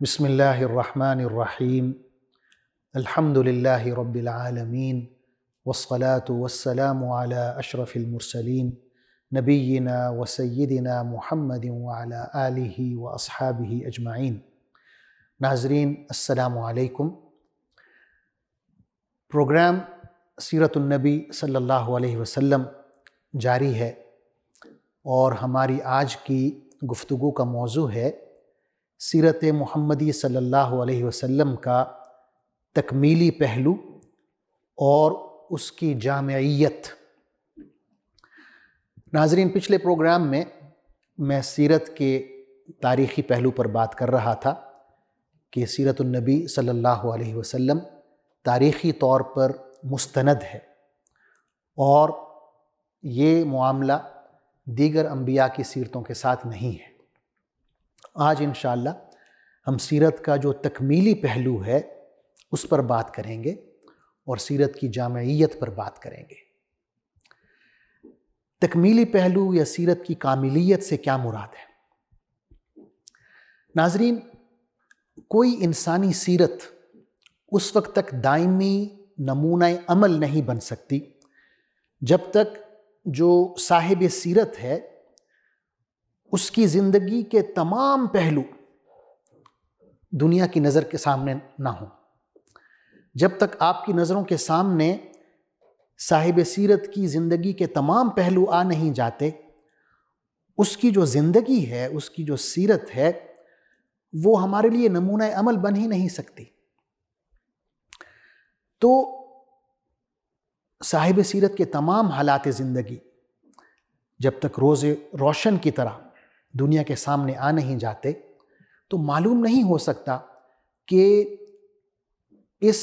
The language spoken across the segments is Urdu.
بسم اللہ الرحمن الرحیم الحمد للہ رب العالمین والصلاة والسلام علی اشرف المرسلین نبینا و سیدنا محمد وعلی آلہ و اصحابہ اجمعین۔ ناظرین السلام علیکم۔ پروگرام سیرت النبی صلی اللہ علیہ وسلم جاری ہے اور ہماری آج کی گفتگو کا موضوع ہے سیرت محمدی صلی اللہ علیہ وسلم کا تکمیلی پہلو اور اس کی جامعیت۔ ناظرین، پچھلے پروگرام میں سیرت کے تاریخی پہلو پر بات کر رہا تھا کہ سیرت النبی صلی اللہ علیہ وسلم تاریخی طور پر مستند ہے اور یہ معاملہ دیگر انبیاء کی سیرتوں کے ساتھ نہیں ہے۔ آج انشاءاللہ ہم سیرت کا جو تکمیلی پہلو ہے اس پر بات کریں گے اور سیرت کی جامعیت پر بات کریں گے۔ تکمیلی پہلو یا سیرت کی کاملیت سے کیا مراد ہے؟ ناظرین، کوئی انسانی سیرت اس وقت تک دائمی نمونہ عمل نہیں بن سکتی جب تک جو صاحب سیرت ہے اس کی زندگی کے تمام پہلو دنیا کی نظر کے سامنے نہ ہوں۔ جب تک آپ کی نظروں کے سامنے صاحب سیرت کی زندگی کے تمام پہلو آ نہیں جاتے، اس کی جو زندگی ہے، اس کی جو سیرت ہے، وہ ہمارے لیے نمونہ عمل بن ہی نہیں سکتی۔ تو صاحب سیرت کے تمام حالات زندگی جب تک روز روشن کی طرح دنیا کے سامنے آ نہیں جاتے تو معلوم نہیں ہو سکتا کہ اس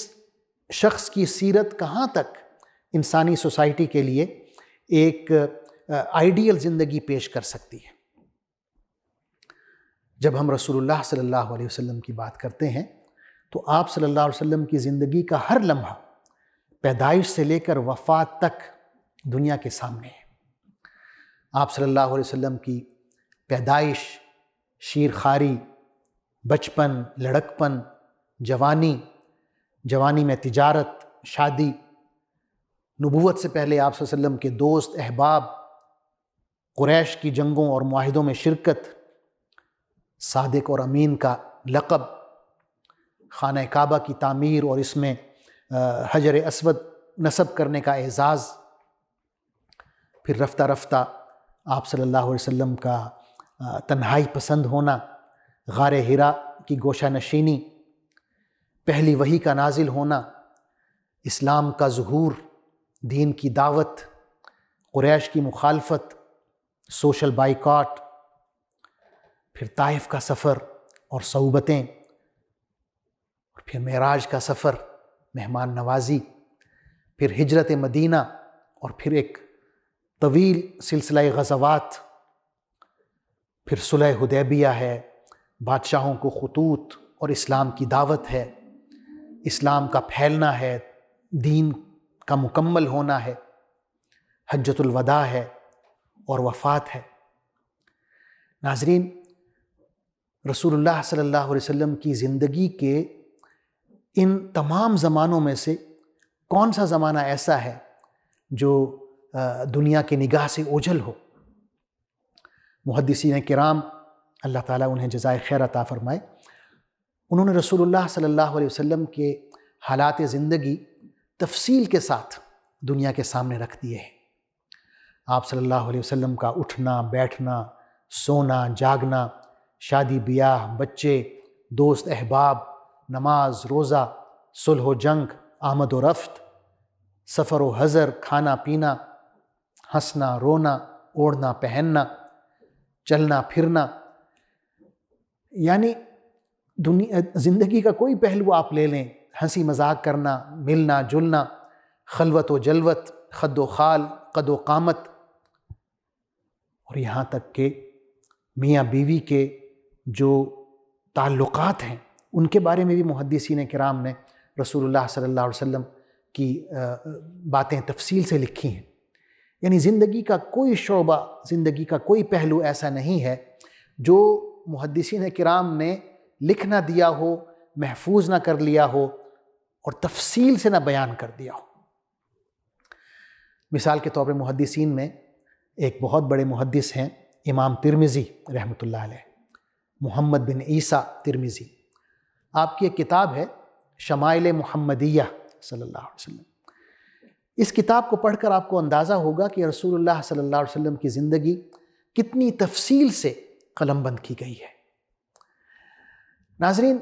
شخص کی سیرت کہاں تک انسانی سوسائٹی کے لیے ایک آئیڈیل زندگی پیش کر سکتی ہے۔ جب ہم رسول اللہ صلی اللہ علیہ وسلم کی بات کرتے ہیں تو آپ صلی اللہ علیہ وسلم کی زندگی کا ہر لمحہ پیدائش سے لے کر وفات تک دنیا کے سامنے ہے۔ آپ صلی اللہ علیہ وسلم کی پیدائش، شیرخواری، بچپن، لڑکپن، جوانی میں تجارت، شادی، نبوت سے پہلے آپ صلی اللہ علیہ وسلم کے دوست، احباب، قریش کی جنگوں اور معاہدوں میں شرکت، صادق اور امین کا لقب، خانہ کعبہ کی تعمیر اور اس میں حجر اسود نصب کرنے کا اعزاز، پھر رفتہ رفتہ آپ صلی اللہ علیہ وسلم کا تنہائی پسند ہونا، غار حرا کی گوشہ نشینی، پہلی وحی کا نازل ہونا، اسلام کا ظہور، دین کی دعوت، قریش کی مخالفت، سوشل بائیکاٹ، پھر طائف کا سفر اور صعوبتیں، اور پھر معراج کا سفر، مہمان نوازی، پھر ہجرت مدینہ، اور پھر ایک طویل سلسلہ غزوات، پھر صلح حدیبیہ ہے، بادشاہوں کو خطوط اور اسلام کی دعوت ہے، اسلام کا پھیلنا ہے، دین کا مکمل ہونا ہے، حجۃ الوداع ہے اور وفات ہے۔ ناظرین، رسول اللہ صلی اللہ علیہ وسلم کی زندگی کے ان تمام زمانوں میں سے کون سا زمانہ ایسا ہے جو دنیا کی نگاہ سے اوجھل ہو؟ محدثین کرام اللہ تعالیٰ انہیں جزائے خیر عطا فرمائے، انہوں نے رسول اللہ صلی اللہ علیہ وسلم کے حالات زندگی تفصیل کے ساتھ دنیا کے سامنے رکھ دیے ہیں۔ آپ صلی اللہ علیہ وسلم کا اٹھنا، بیٹھنا، سونا، جاگنا، شادی بیاہ، بچے، دوست احباب، نماز، روزہ، صلح و جنگ، آمد و رفت، سفر و حضر، کھانا پینا، ہنسنا، رونا، اوڑھنا، پہننا، چلنا پھرنا، یعنی زندگی کا کوئی پہلو آپ لے لیں، ہنسی مذاق کرنا، ملنا جلنا، خلوت و جلوت، خد و خال، قد و قامت، اور یہاں تک کہ میاں بیوی کے جو تعلقات ہیں ان کے بارے میں بھی محدثین کرام نے رسول اللہ صلی اللہ علیہ وسلم کی باتیں تفصیل سے لکھی ہیں۔ یعنی زندگی کا کوئی شعبہ، زندگی کا کوئی پہلو ایسا نہیں ہے جو محدثین کرام نے لکھ نہ دیا ہو، محفوظ نہ کر لیا ہو اور تفصیل سے نہ بیان کر دیا ہو۔ مثال کے طور پر محدثین میں ایک بہت بڑے محدث ہیں امام ترمذی رحمۃ اللہ علیہ، محمد بن عیسیٰ ترمذی۔ آپ کی ایک کتاب ہے شمائل محمدیہ صلی اللہ علیہ وسلم۔ اس کتاب کو پڑھ کر آپ کو اندازہ ہوگا کہ رسول اللہ صلی اللہ علیہ وسلم کی زندگی کتنی تفصیل سے قلم بند کی گئی ہے۔ ناظرین،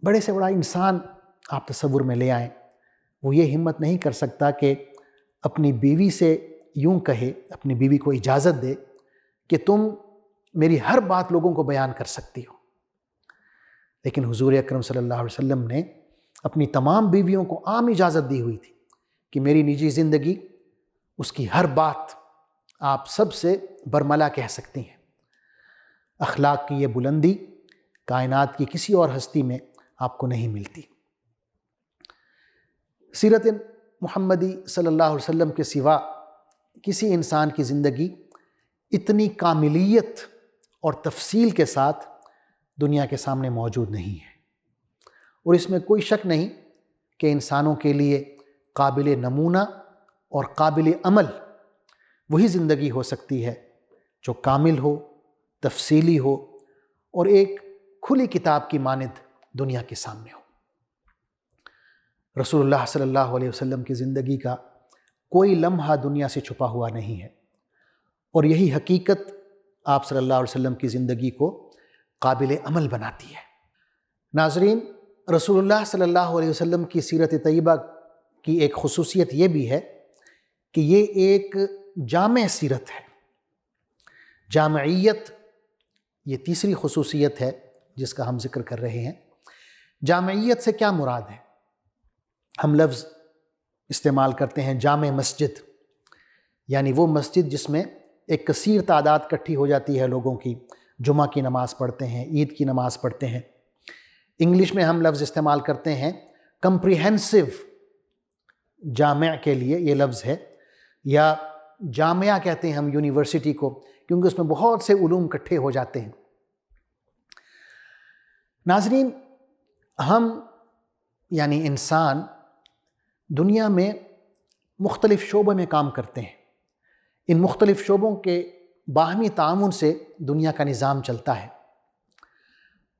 بڑے سے بڑا انسان آپ تصور میں لے آئیں، وہ یہ ہمت نہیں کر سکتا کہ اپنی بیوی سے یوں کہے، اپنی بیوی کو اجازت دے کہ تم میری ہر بات لوگوں کو بیان کر سکتی ہو۔ لیکن حضور اکرم صلی اللہ علیہ وسلم نے اپنی تمام بیویوں کو عام اجازت دی ہوئی تھی کہ میری نجی زندگی، اس کی ہر بات آپ سب سے برملا کہہ سکتی ہیں۔ اخلاق کی یہ بلندی کائنات کی کسی اور ہستی میں آپ کو نہیں ملتی۔ سیرت محمدی صلی اللہ علیہ وسلم کے سوا کسی انسان کی زندگی اتنی کاملیت اور تفصیل کے ساتھ دنیا کے سامنے موجود نہیں ہے، اور اس میں کوئی شک نہیں کہ انسانوں کے لیے قابل نمونہ اور قابل عمل وہی زندگی ہو سکتی ہے جو کامل ہو، تفصیلی ہو اور ایک کھلی کتاب کی مانند دنیا کے سامنے ہو۔ رسول اللہ صلی اللہ علیہ وسلم کی زندگی کا کوئی لمحہ دنیا سے چھپا ہوا نہیں ہے، اور یہی حقیقت آپ صلی اللہ علیہ وسلم کی زندگی کو قابل عمل بناتی ہے۔ ناظرین، رسول اللہ صلی اللہ علیہ وسلم کی سیرت طیبہ کی ایک خصوصیت یہ بھی ہے کہ یہ ایک جامع سیرت ہے۔ جامعیت یہ تیسری خصوصیت ہے جس کا ہم ذکر کر رہے ہیں۔ جامعیت سے کیا مراد ہے؟ ہم لفظ استعمال کرتے ہیں جامع مسجد، یعنی وہ مسجد جس میں ایک کثیر تعداد کٹھی ہو جاتی ہے لوگوں کی، جمعہ کی نماز پڑھتے ہیں، عید کی نماز پڑھتے ہیں۔ انگلش میں ہم لفظ استعمال کرتے ہیں کمپریہنسو، جامع کے لیے یہ لفظ ہے، یا جامعہ کہتے ہیں ہم یونیورسٹی کو، کیونکہ اس میں بہت سے علوم کٹھے ہو جاتے ہیں۔ ناظرین، ہم یعنی انسان دنیا میں مختلف شعبوں میں کام کرتے ہیں۔ ان مختلف شعبوں کے باہمی تعاون سے دنیا کا نظام چلتا ہے۔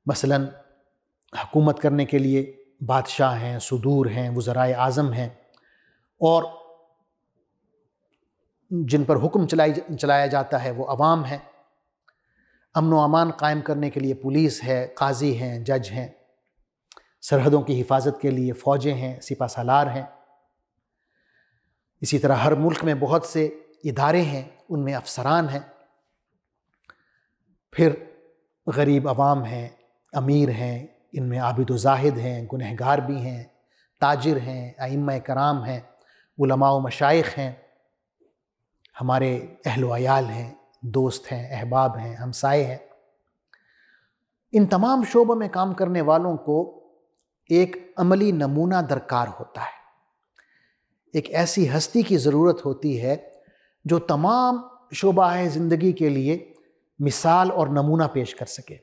مثلا حکومت کرنے کے لیے بادشاہ ہیں، صدور ہیں، وزرائے اعظم ہیں، اور جن پر حکم چلایا جاتا ہے وہ عوام ہیں۔ امن و امان قائم کرنے کے لیے پولیس ہے، قاضی ہیں، جج ہیں۔ سرحدوں کی حفاظت کے لیے فوجیں ہیں، سپہ سالار ہیں۔ اسی طرح ہر ملک میں بہت سے ادارے ہیں، ان میں افسران ہیں۔ پھر غریب عوام ہیں، امیر ہیں، ان میں عابد و زاہد ہیں، گنہگار بھی ہیں، تاجر ہیں، ائمہ کرام ہیں، علماء و مشائخ ہیں، ہمارے اہل و عیال ہیں، دوست ہیں، احباب ہیں، ہمسائے ہیں۔ ان تمام شعبوں میں کام کرنے والوں کو ایک عملی نمونہ درکار ہوتا ہے۔ ایک ایسی ہستی کی ضرورت ہوتی ہے جو تمام شعبہ زندگی کے لیے مثال اور نمونہ پیش کر سکے۔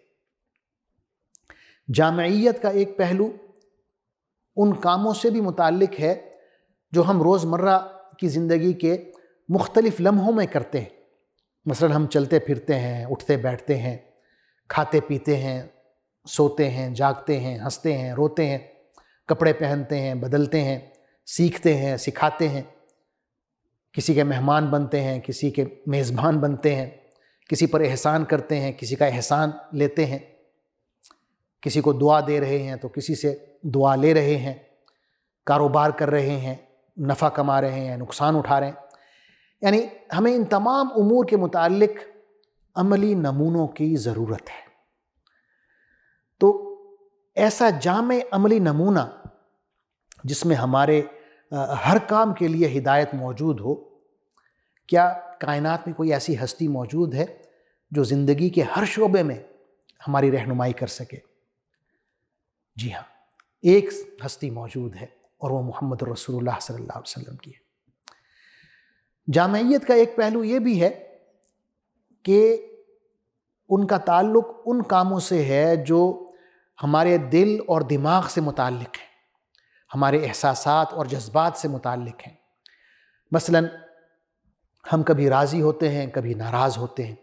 جامعیت کا ایک پہلو ان کاموں سے بھی متعلق ہے جو ہم روزمرہ کی زندگی کے مختلف لمحوں میں کرتے ہیں۔ مثلا ہم چلتے پھرتے ہیں، اٹھتے بیٹھتے ہیں، کھاتے پیتے ہیں، سوتے ہیں، جاگتے ہیں، ہنستے ہیں، روتے ہیں، کپڑے پہنتے ہیں، بدلتے ہیں، سیکھتے ہیں، سکھاتے ہیں، کسی کے مہمان بنتے ہیں، کسی کے میزبان بنتے ہیں، کسی پر احسان کرتے ہیں، کسی کا احسان لیتے ہیں، کسی کو دعا دے رہے ہیں تو کسی سے دعا لے رہے ہیں، کاروبار کر رہے ہیں، نفع کما رہے ہیں، نقصان اٹھا رہے ہیں۔ یعنی ہمیں ان تمام امور کے متعلق عملی نمونوں کی ضرورت ہے۔ تو ایسا جامع عملی نمونہ جس میں ہمارے ہر کام کے لیے ہدایت موجود ہو، کیا کائنات میں کوئی ایسی ہستی موجود ہے جو زندگی کے ہر شعبے میں ہماری رہنمائی کر سکے؟ جی ہاں، ایک ہستی موجود ہے، اور وہ محمد رسول اللہ صلی اللہ علیہ وسلم کی ہے۔ جامعیت کا ایک پہلو یہ بھی ہے کہ ان کا تعلق ان کاموں سے ہے جو ہمارے دل اور دماغ سے متعلق ہیں، ہمارے احساسات اور جذبات سے متعلق ہیں۔ مثلاً ہم کبھی راضی ہوتے ہیں، کبھی ناراض ہوتے ہیں،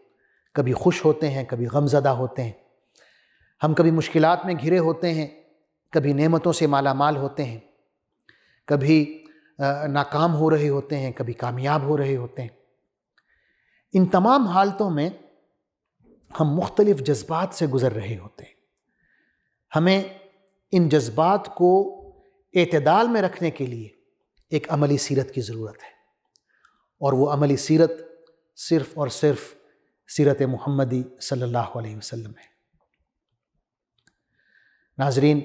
کبھی خوش ہوتے ہیں، کبھی غم زدہ ہوتے ہیں، ہم کبھی مشکلات میں گھرے ہوتے ہیں، کبھی نعمتوں سے مالا مال ہوتے ہیں، کبھی ناکام ہو رہے ہوتے ہیں، کبھی کامیاب ہو رہے ہوتے ہیں۔ ان تمام حالتوں میں ہم مختلف جذبات سے گزر رہے ہوتے ہیں۔ ہمیں ان جذبات کو اعتدال میں رکھنے کے لیے ایک عملی سیرت کی ضرورت ہے، اور وہ عملی سیرت صرف اور صرف سیرت محمدی صلی اللہ علیہ وسلم ہے۔ ناظرین،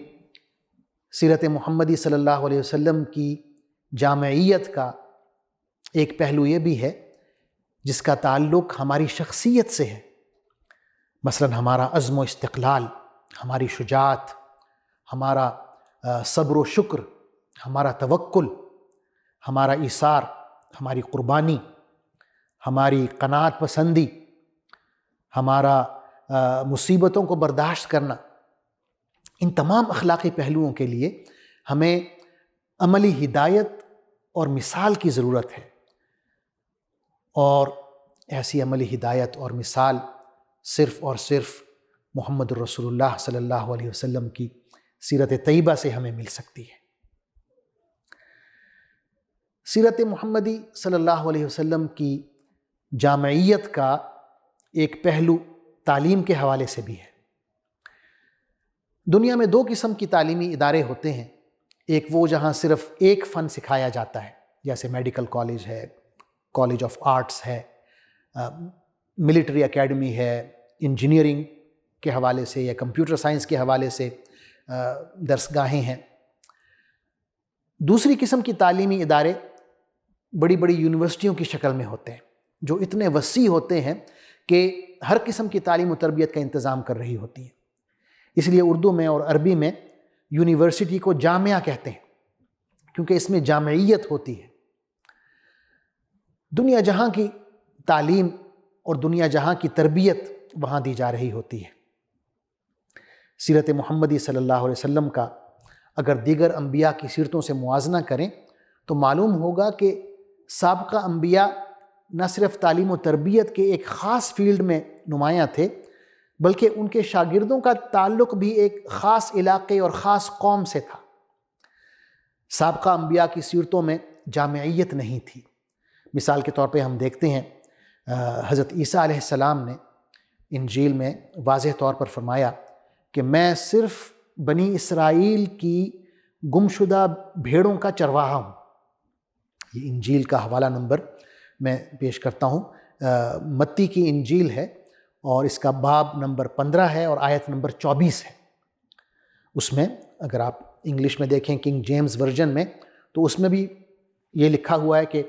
سیرت محمدی صلی اللہ علیہ وسلم کی جامعیت کا ایک پہلو یہ بھی ہے جس کا تعلق ہماری شخصیت سے ہے۔ مثلاً ہمارا عزم و استقلال، ہماری شجاعت، ہمارا صبر و شکر، ہمارا توکل، ہمارا ایثار، ہماری قربانی، ہماری قناعت پسندی، ہمارا مصیبتوں کو برداشت کرنا، ان تمام اخلاقی پہلوؤں کے لیے ہمیں عملی ہدایت اور مثال کی ضرورت ہے، اور ایسی عملی ہدایت اور مثال صرف اور صرف محمد الرسول اللہ صلی اللہ علیہ وسلم کی سیرت طیبہ سے ہمیں مل سکتی ہے۔ سیرت محمدی صلی اللہ علیہ وسلم کی جامعیت کا ایک پہلو تعلیم کے حوالے سے بھی ہے۔ دنیا میں دو قسم کی تعلیمی ادارے ہوتے ہیں، ایک وہ جہاں صرف ایک فن سکھایا جاتا ہے، جیسے میڈیکل کالج ہے، کالج آف آرٹس ہے، ملٹری اکیڈمی ہے، انجینئرنگ کے حوالے سے یا کمپیوٹر سائنس کے حوالے سے درسگاہیں ہیں۔ دوسری قسم کی تعلیمی ادارے بڑی بڑی یونیورسٹیوں کی شکل میں ہوتے ہیں، جو اتنے وسیع ہوتے ہیں کہ ہر قسم کی تعلیم و تربیت کا انتظام کر رہی ہوتی ہیں۔ اس لیے اردو میں اور عربی میں یونیورسٹی کو جامعہ کہتے ہیں، کیونکہ اس میں جامعیت ہوتی ہے۔ دنیا جہاں کی تعلیم اور دنیا جہاں کی تربیت وہاں دی جا رہی ہوتی ہے۔ سیرت محمدی صلی اللہ علیہ وسلم کا اگر دیگر انبیاء کی سیرتوں سے موازنہ کریں تو معلوم ہوگا کہ سابقہ انبیاء نہ صرف تعلیم و تربیت کے ایک خاص فیلڈ میں نمایاں تھے، بلکہ ان کے شاگردوں کا تعلق بھی ایک خاص علاقے اور خاص قوم سے تھا۔ سابقہ انبیاء کی سیرتوں میں جامعیت نہیں تھی۔ مثال کے طور پہ ہم دیکھتے ہیں حضرت عیسیٰ علیہ السلام نے انجیل میں واضح طور پر فرمایا کہ میں صرف بنی اسرائیل کی گمشدہ بھیڑوں کا چرواہا ہوں۔ یہ انجیل کا حوالہ نمبر میں پیش کرتا ہوں، متی کی انجیل ہے اور اس کا باب نمبر 15 ہے اور آیت نمبر 24 ہے۔ اس میں اگر آپ انگلش میں دیکھیں کنگ جیمز ورژن میں تو اس میں بھی یہ لکھا ہوا ہے کہ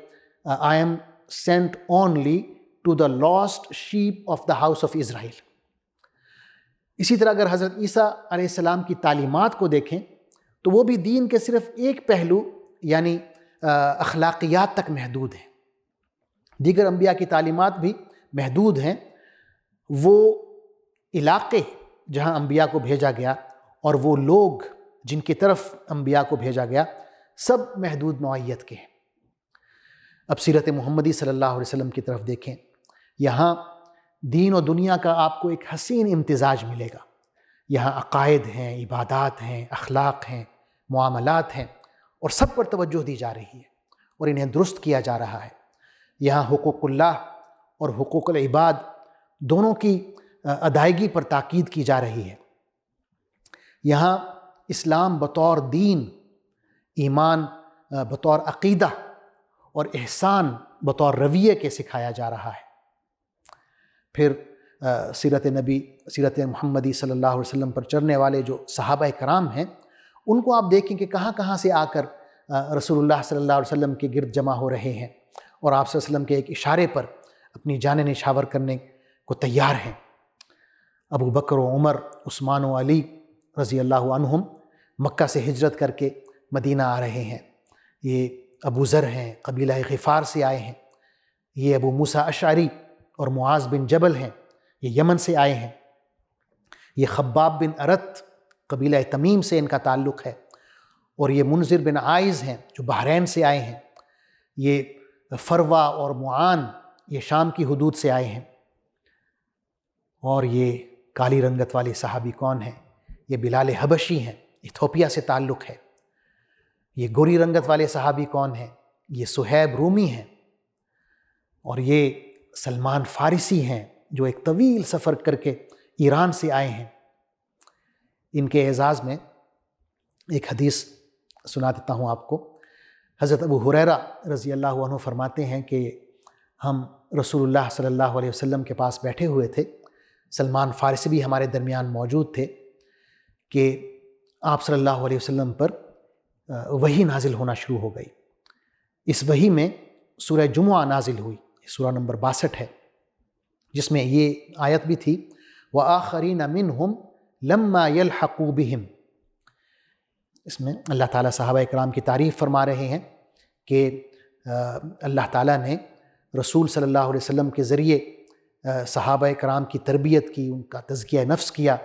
I am sent only to the lost sheep of the house of Israel۔ اسی طرح اگر حضرت عیسیٰ علیہ السلام کی تعلیمات کو دیکھیں تو وہ بھی دین کے صرف ایک پہلو یعنی اخلاقیات تک محدود ہیں۔ دیگر انبیاء کی تعلیمات بھی محدود ہیں، وہ علاقے جہاں انبیاء کو بھیجا گیا اور وہ لوگ جن کی طرف انبیاء کو بھیجا گیا سب محدود نوعیت کے ہیں۔ اب سیرت محمدی صلی اللہ علیہ وسلم کی طرف دیکھیں، یہاں دین و دنیا کا آپ کو ایک حسین امتزاج ملے گا۔ یہاں عقائد ہیں، عبادات ہیں، اخلاق ہیں، معاملات ہیں، اور سب پر توجہ دی جا رہی ہے اور انہیں درست کیا جا رہا ہے۔ یہاں حقوق اللہ اور حقوق العباد دونوں کی ادائیگی پر تاکید کی جا رہی ہے۔ یہاں اسلام بطور دین، ایمان بطور عقیدہ اور احسان بطور رویے کے سکھایا جا رہا ہے۔ پھر سیرت محمدی صلی اللہ علیہ وسلم پر چلنے والے جو صحابہ کرام ہیں، ان کو آپ دیکھیں کہ کہاں کہاں سے آ کر رسول اللہ صلی اللہ علیہ وسلم کے گرد جمع ہو رہے ہیں اور آپ صلی اللہ علیہ وسلم کے ایک اشارے پر اپنی جانیں نشاور کرنے کو تیار ہیں۔ ابو بکر و عمر، عثمان و علی رضی اللہ عنہم مکہ سے ہجرت کر کے مدینہ آ رہے ہیں۔ یہ ابو ذر ہیں، قبیلہ غفار سے آئے ہیں۔ یہ ابو موسیٰ اشعری اور معاذ بن جبل ہیں، یہ یمن سے آئے ہیں۔ یہ خباب بن ارت قبیلہ تمیم سے ان کا تعلق ہے، اور یہ منذر بن عائز ہیں جو بحرین سے آئے ہیں، یہ فروا اور معان یہ شام کی حدود سے آئے ہیں، اور یہ کالی رنگت والے صحابی کون ہیں؟ یہ بلال حبشی ہیں، ایتھوپیا سے تعلق ہے۔ یہ گوری رنگت والے صحابی کون ہیں؟ یہ صہیب رومی ہیں، اور یہ سلمان فارسی ہیں جو ایک طویل سفر کر کے ایران سے آئے ہیں۔ ان کے اعزاز میں ایک حدیث سنا دیتا ہوں آپ کو۔ حضرت ابو ہریرہ رضی اللہ عنہ فرماتے ہیں کہ ہم رسول اللہ صلی اللہ علیہ وسلم کے پاس بیٹھے ہوئے تھے، سلمان فارسی بھی ہمارے درمیان موجود تھے، کہ آپ صلی اللہ علیہ وسلم پر وحی نازل ہونا شروع ہو گئی۔ اس وحی میں سورہ جمعہ نازل ہوئی، سورہ نمبر 62 ہے، جس میں یہ آیت بھی تھی وَآخَرِينَ مِنْهُمْ لَمَّا يَلْحَقُوا بِهِمْ۔ اس میں اللہ تعالیٰ صحابہ اکرام کی تعریف فرما رہے ہیں کہ اللہ تعالیٰ نے رسول صلی اللہ علیہ وسلم کے ذریعے صحابہ اکرام کی تربیت کی، ان کا تزکیہ نفس کیا،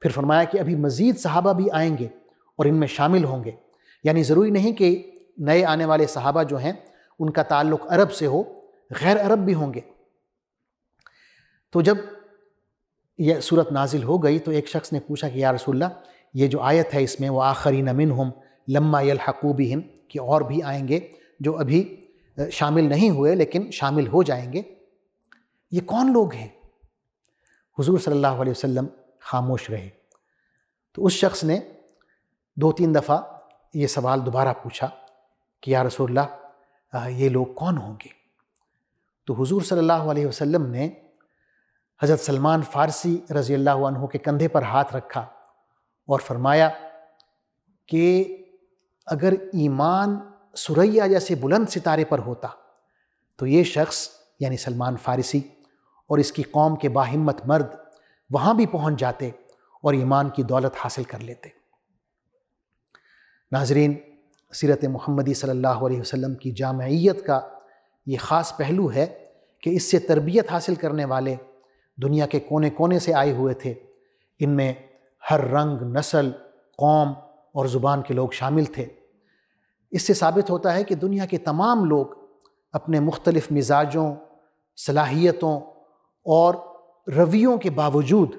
پھر فرمایا کہ ابھی مزید صحابہ بھی آئیں گے اور ان میں شامل ہوں گے۔ یعنی ضروری نہیں کہ نئے آنے والے صحابہ جو ہیں ان کا تعلق عرب سے ہو، غیر عرب بھی ہوں گے۔ تو جب یہ صورت نازل ہو گئی تو ایک شخص نے پوچھا کہ یا رسول اللہ، یہ جو آیت ہے اس میں وَآخَرِينَ مِنْهُمْ لَمَّا يَلْحَقُوا بِهِمْ کہ اور بھی آئیں گے جو ابھی شامل نہیں ہوئے لیکن شامل ہو جائیں گے، یہ کون لوگ ہیں؟ حضور صلی اللہ علیہ وسلم خاموش رہے۔ تو اس شخص نے 2-3 دفعہ یہ سوال دوبارہ پوچھا کہ یا رسول اللہ یہ لوگ کون ہوں گے؟ تو حضور صلی اللہ علیہ وسلم نے حضرت سلمان فارسی رضی اللہ عنہ کے کندھے پر ہاتھ رکھا اور فرمایا کہ اگر ایمان ثریا جیسے بلند ستارے پر ہوتا تو یہ شخص یعنی سلمان فارسی اور اس کی قوم کے باہمت مرد وہاں بھی پہنچ جاتے اور ایمان کی دولت حاصل کر لیتے۔ ناظرین، سیرت محمدی صلی اللہ علیہ وسلم کی جامعیت کا یہ خاص پہلو ہے کہ اس سے تربیت حاصل کرنے والے دنیا کے کونے کونے سے آئے ہوئے تھے۔ ان میں ہر رنگ، نسل، قوم اور زبان کے لوگ شامل تھے۔ اس سے ثابت ہوتا ہے کہ دنیا کے تمام لوگ اپنے مختلف مزاجوں، صلاحیتوں اور رویوں کے باوجود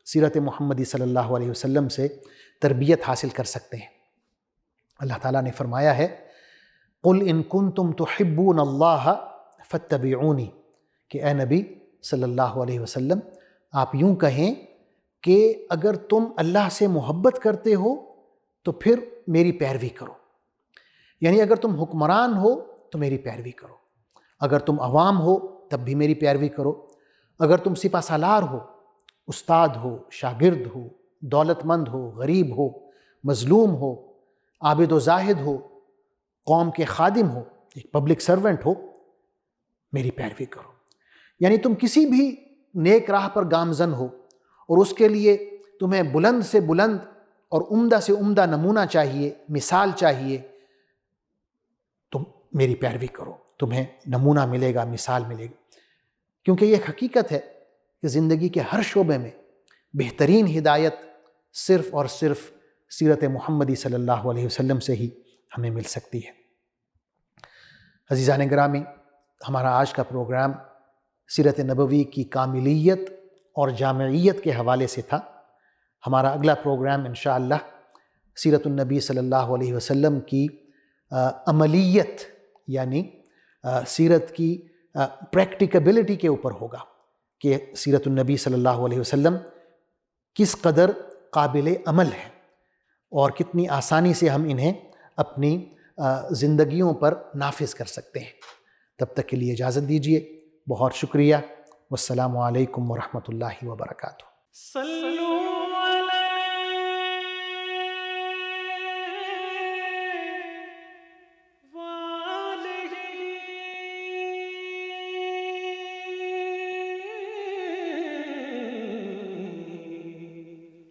سیرت محمدی صلی اللہ علیہ وسلم سے تربیت حاصل کر سکتے ہیں۔ اللہ تعالیٰ نے فرمایا ہے قُلْ إِن كُنتُمْ تُحِبُّونَ اللَّهَ فَاتَّبِعُونِي کہ اے نبی صلی اللہ علیہ وسلم آپ یوں کہیں کہ اگر تم اللہ سے محبت کرتے ہو تو پھر میری پیروی کرو، یعنی اگر تم حکمران ہو تو میری پیروی کرو، اگر تم عوام ہو تب بھی میری پیروی کرو، اگر تم سپہ سالار ہو، استاد ہو، شاگرد ہو، دولت مند ہو، غریب ہو، مظلوم ہو، عابد و زاہد ہو، قوم کے خادم ہو، ایک پبلک سرونٹ ہو، میری پیروی کرو۔ یعنی تم کسی بھی نیک راہ پر گامزن ہو اور اس کے لیے تمہیں بلند سے بلند اور عمدہ سے عمدہ نمونہ چاہیے، مثال چاہیے، تم میری پیروی کرو، تمہیں نمونہ ملے گا، مثال ملے گی۔ کیونکہ یہ حقیقت ہے کہ زندگی کے ہر شعبے میں بہترین ہدایت صرف اور صرف سیرت محمدی صلی اللہ علیہ وسلم سے ہی ہمیں مل سکتی ہے۔ عزیزان گرامی، ہمارا آج کا پروگرام سیرت نبوی کی کاملیت اور جامعیت کے حوالے سے تھا۔ ہمارا اگلا پروگرام انشاءاللہ سیرت النبی صلی اللہ علیہ وسلم کی عملیت یعنی سیرت کی پریکٹیکیبلٹی کے اوپر ہوگا کہ سیرت النبی صلی اللہ علیہ وسلم کس قدر قابل عمل ہے اور کتنی آسانی سے ہم انہیں اپنی زندگیوں پر نافذ کر سکتے ہیں۔ تب تک کے لیے اجازت دیجیے، بہت شکریہ، والسلام علیکم ورحمۃ اللہ وبرکاتہ۔